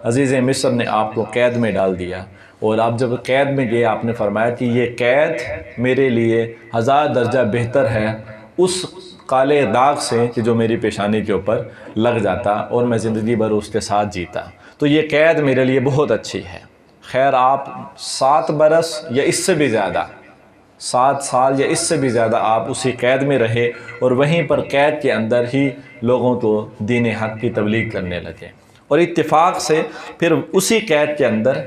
عزیز مصر نے آپ کو قید میں ڈال دیا، اور آپ جب قید میں گئے آپ نے فرمایا کہ یہ قید میرے لیے 1000 درجہ بہتر ہے اس کالے داغ سے کہ جو میری پیشانی کے اوپر لگ جاتا اور میں زندگی بھر اس کے ساتھ جیتا، تو یہ قید میرے لیے بہت اچھی ہے۔ خیر آپ 7 برس یا اس سے بھی زیادہ، 7 سال یا اس سے بھی زیادہ آپ اسی قید میں رہے، اور وہیں پر قید کے اندر ہی لوگوں کو دین حق کی تبلیغ کرنے لگے۔ اور اتفاق سے پھر اسی قید کے اندر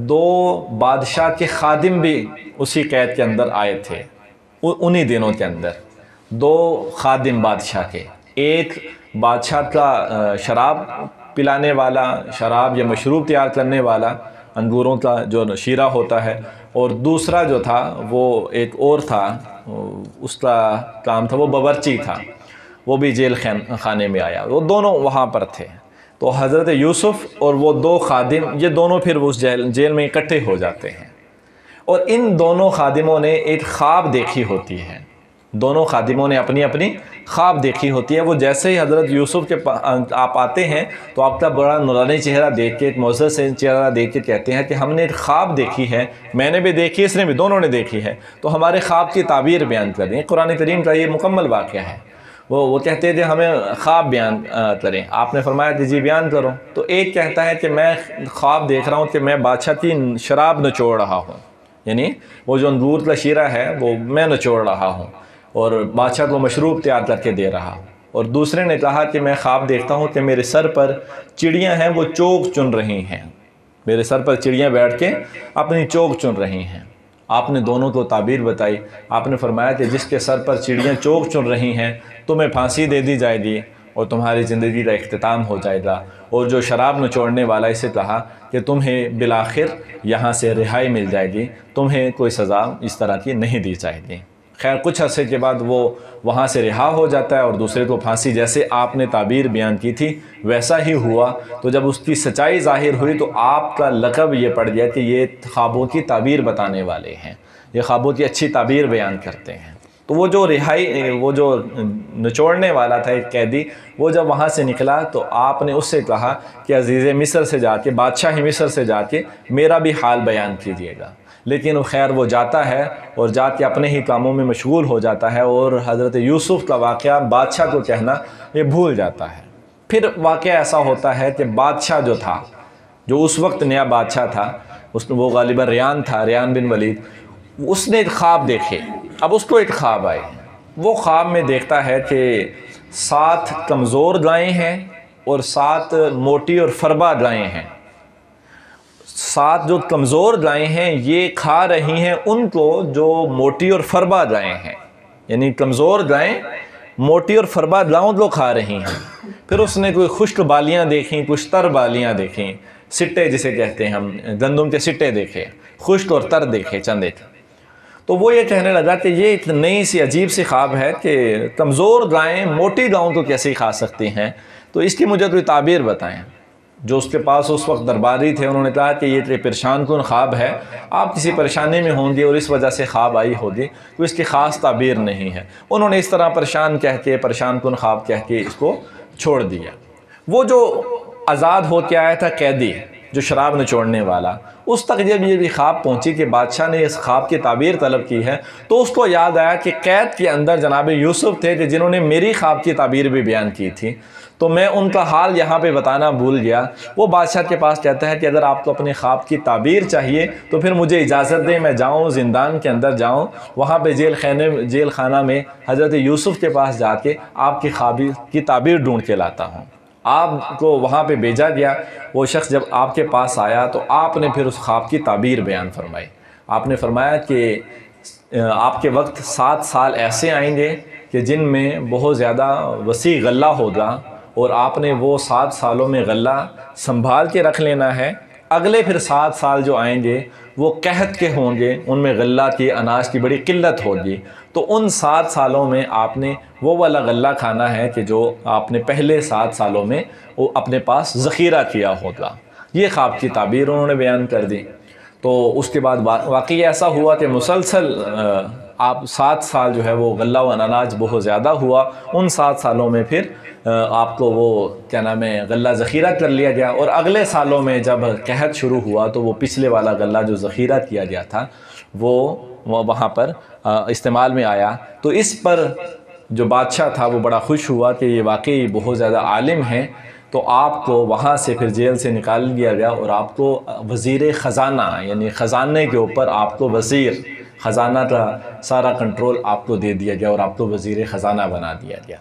2 بادشاہ کے خادم بھی اسی قید کے اندر آئے تھے، انہی دنوں کے اندر 2 خادم بادشاہ کے، ایک بادشاہ کا شراب پلانے والا، شراب یا مشروب تیار کرنے والا، انگوروں کا جو شیرہ ہوتا ہے، اور دوسرا جو تھا وہ ایک اور تھا، اس کا کام تھا وہ باورچی تھا، وہ بھی جیل خانے میں آیا، وہ دونوں وہاں پر تھے۔ تو حضرت یوسف اور وہ 2 خادم یہ دونوں پھر اس جیل میں اکٹھے ہو جاتے ہیں، اور ان دونوں خادموں نے ایک خواب دیکھی ہوتی ہے، دونوں خادموں نے اپنی اپنی خواب دیکھی ہوتی ہے۔ وہ جیسے ہی حضرت یوسف کے آپ آتے ہیں تو آپ کا بڑا نورانی چہرہ دیکھ کے، ایک معزز سے چہرہ دیکھ کے کہتے ہیں کہ ہم نے ایک خواب دیکھی ہے، میں نے بھی دیکھی، اس نے بھی، دونوں نے دیکھی ہے، تو ہمارے خواب کی تعبیر بیان کر دیں۔ قرآن کریم کا یہ مکمل واقعہ ہے۔ وہ کہتے تھے ہمیں خواب بیان کریں، آپ نے فرمایا کہ جی بیان کرو۔ تو ایک کہتا ہے کہ میں خواب دیکھ رہا ہوں کہ میں بادشاہ کی شراب نچوڑ رہا ہوں، یعنی وہ جو انگور کا شیرہ ہے وہ میں نچوڑ رہا ہوں اور بادشاہ کو مشروب تیار کر کے دے رہا ہوں۔ اور دوسرے نے کہا کہ میں خواب دیکھتا ہوں کہ میرے سر پر چڑیاں ہیں، وہ چوگ چن رہی ہیں، میرے سر پر چڑیاں بیٹھ کے اپنی چوگ چن رہی ہیں۔ آپ نے دونوں کو تعبیر بتائی، آپ نے فرمایا کہ جس کے سر پر چڑیاں چوگ چن رہی ہیں تمہیں پھانسی دے دی جائے گی اور تمہاری زندگی کا اختتام ہو جائے گا، اور جو شراب نچوڑنے والا اسے کہا کہ تمہیں بالآخر یہاں سے رہائی مل جائے گی، تمہیں کوئی سزا اس طرح کی نہیں دی جائے گی۔ خیر کچھ عرصے کے بعد وہ وہاں سے رہا ہو جاتا ہے اور دوسرے کو پھانسی، جیسے آپ نے تعبیر بیان کی تھی ویسا ہی ہوا۔ تو جب اس کی سچائی ظاہر ہوئی تو آپ کا لقب یہ پڑ گیا کہ یہ خوابوں کی تعبیر بتانے والے ہیں، یہ خوابوں کی اچھی تعبیر بیان کرتے ہیں۔ تو وہ جو وہ جو نچوڑنے والا تھا ایک قیدی، وہ جب وہاں سے نکلا تو آپ نے اس سے کہا کہ عزیز مصر سے جا کے، بادشاہ مصر سے جا کے میرا بھی حال بیان کیجیے گا۔ لیکن خیر وہ جاتا ہے اور جا کے اپنے ہی کاموں میں مشغول ہو جاتا ہے، اور حضرت یوسف کا واقعہ بادشاہ کو کہنا یہ بھول جاتا ہے۔ پھر واقعہ ایسا ہوتا ہے کہ بادشاہ جو تھا، جو اس وقت نیا بادشاہ تھا، وہ غالباً ریان تھا، ریان بن ولید، اس نے ایک خواب دیکھے۔ اب اس کو ایک خواب آئے، وہ خواب میں دیکھتا ہے کہ 7 کمزور گائیں ہیں اور 7 موٹی اور فربا گائیں ہیں۔ 7 جو کمزور گائیں ہیں یہ کھا رہی ہیں ان کو جو موٹی اور فربا گائیں ہیں، یعنی کمزور گائیں موٹی اور فربا گاؤں کو کھا رہی ہیں۔ پھر اس نے کوئی خشک بالیاں دیکھیں، کچھ تر بالیاں دیکھیں، سٹے جسے کہتے ہیں ہم، گندم کے سٹے دیکھے، خشک اور تر دیکھے چند ایک۔ تو وہ یہ کہنے لگا کہ یہ ایک نئی سی عجیب سی خواب ہے کہ کمزور گائیں موٹی گاؤں کو کیسے کھا سکتی ہیں، تو اس کی مجھے کوئی تعبیر بتائیں۔ جو اس کے پاس اس وقت درباری تھے انہوں نے کہا کہ یہ پریشان کن خواب ہے، آپ کسی پریشانی میں ہوں گے اور اس وجہ سے خواب آئی ہوگی، تو اس کی خاص تعبیر نہیں ہے۔ انہوں نے اس طرح پریشان کن خواب کہہ کے اس کو چھوڑ دیا۔ وہ جو آزاد ہو کے آیا تھا قیدی، جو شراب نچوڑنے والا، اس تک جب یہ بھی خواب پہنچی کہ بادشاہ نے اس خواب کی تعبیر طلب کی ہے، تو اس کو یاد آیا کہ قید کے اندر جناب یوسف تھے کہ جنہوں نے میری خواب کی تعبیر بھی بیان کی تھی، تو میں ان کا حال یہاں پہ بتانا بھول گیا۔ وہ بادشاہ کے پاس کہتا ہے کہ اگر آپ کو اپنے خواب کی تعبیر چاہیے تو پھر مجھے اجازت دیں، میں جاؤں زندان کے اندر جاؤں، وہاں پہ جیل خانہ میں حضرت یوسف کے پاس جا کے آپ کی خواب کی تعبیر ڈھونڈ کے لاتا ہوں۔ آپ کو وہاں پہ بھیجا گیا، وہ شخص جب آپ کے پاس آیا تو آپ نے پھر اس خواب کی تعبیر بیان فرمائی۔ آپ نے فرمایا کہ آپ کے وقت 7 سال ایسے آئیں گے کہ جن میں بہت زیادہ وسیع غلہ ہوگا، اور آپ نے وہ 7 سالوں میں غلہ سنبھال کے رکھ لینا ہے۔ اگلے پھر 7 سال جو آئیں گے وہ قحط کے ہوں گے، ان میں غلہ کی، اناج کی بڑی قلت ہوگی، تو ان 7 سالوں میں آپ نے وہ والا غلہ کھانا ہے کہ جو آپ نے پہلے 7 سالوں میں وہ اپنے پاس ذخیرہ کیا ہوگا۔ یہ خواب کی تعبیر انہوں نے بیان کر دی۔ تو اس کے بعد واقعی ایسا ہوا کہ مسلسل آپ 7 سال جو ہے وہ غلہ و اناج بہت زیادہ ہوا، ان 7 سالوں میں پھر آپ کو وہ کیا نام ہے غلہ ذخیرہ کر لیا گیا، اور اگلے سالوں میں جب قحط شروع ہوا تو وہ پچھلے والا غلہ جو ذخیرہ کیا گیا تھا وہ وہاں پر استعمال میں آیا۔ تو اس پر جو بادشاہ تھا وہ بڑا خوش ہوا کہ یہ واقعی بہت زیادہ عالم ہیں، تو آپ کو وہاں سے پھر جیل سے نکال دیا گیا اور آپ کو وزیر خزانہ یعنی خزانے کے اوپر آپ کو وزیر خزانہ کا سارا کنٹرول آپ کو دے دیا گیا اور آپ کو وزیر خزانہ بنا دیا گیا۔